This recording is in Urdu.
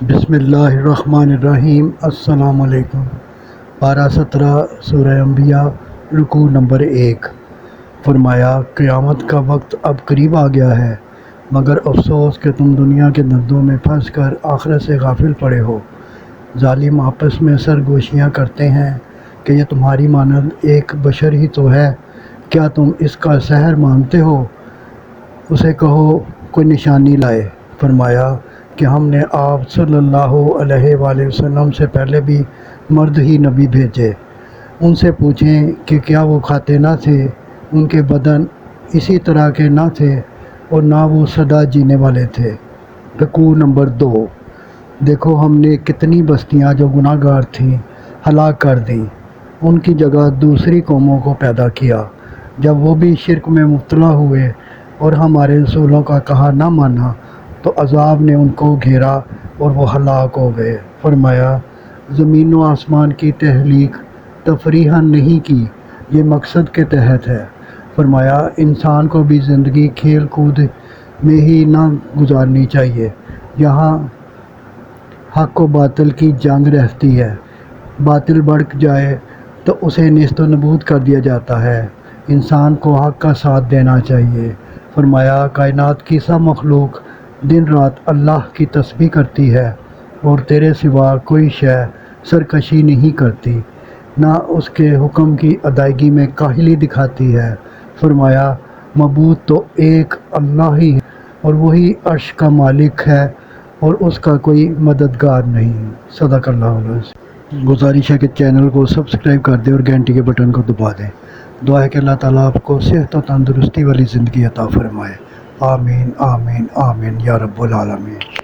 بسم اللہ الرحمن الرحیم۔ السلام علیکم۔ پارہ 17 سورہ انبیاء، رکوع نمبر 1۔ فرمایا قیامت کا وقت اب قریب آ گیا ہے، مگر افسوس کہ تم دنیا کے دھندوں میں پھنس کر آخرت سے غافل پڑے ہو۔ ظالم آپس میں سرگوشیاں کرتے ہیں کہ یہ تمہاری مانند ایک بشر ہی تو ہے، کیا تم اس کا سحر مانتے ہو؟ اسے کہو کوئی نشانی لائے۔ فرمایا کہ ہم نے آپ صلی اللہ علیہ وآلہ وسلم سے پہلے بھی مرد ہی نبی بھیجے، ان سے پوچھیں کہ کیا وہ کھاتے نہ تھے، ان کے بدن اسی طرح کے نہ تھے اور نہ وہ سدا جینے والے تھے۔ رکوع نمبر 2۔ دیکھو ہم نے کتنی بستیاں جو گناہ گار تھیں ہلاک کر دیں، ان کی جگہ دوسری قوموں کو پیدا کیا، جب وہ بھی شرک میں مبتلا ہوئے اور ہمارے رسولوں کا کہا نہ مانا تو عذاب نے ان کو گھیرا اور وہ ہلاک ہو گئے۔ فرمایا زمین و آسمان کی تخلیق تفریحاً نہیں کی، یہ مقصد کے تحت ہے۔ فرمایا انسان کو بھی زندگی کھیل کود میں ہی نہ گزارنی چاہیے، یہاں حق و باطل کی جنگ رہتی ہے، باطل بڑھ جائے تو اسے نیست و نابود کر دیا جاتا ہے، انسان کو حق کا ساتھ دینا چاہیے۔ فرمایا کائنات کی سب مخلوق دن رات اللہ کی تسبیح کرتی ہے اور تیرے سوا کوئی شے سرکشی نہیں کرتی، نہ اس کے حکم کی ادائیگی میں کاہلی دکھاتی ہے۔ فرمایا معبود تو ایک اللہ ہی ہے اور وہی عرش کا مالک ہے اور اس کا کوئی مددگار نہیں۔ صدق اللہ العظیم۔ گزارش ہے کہ چینل کو سبسکرائب کر دیں اور گھنٹی کے بٹن کو دبا دیں۔ دعا ہے کہ اللہ تعالیٰ آپ کو صحت و تندرستی والی زندگی عطا فرمائے۔ آمین آمین آمین یا رب العالمین۔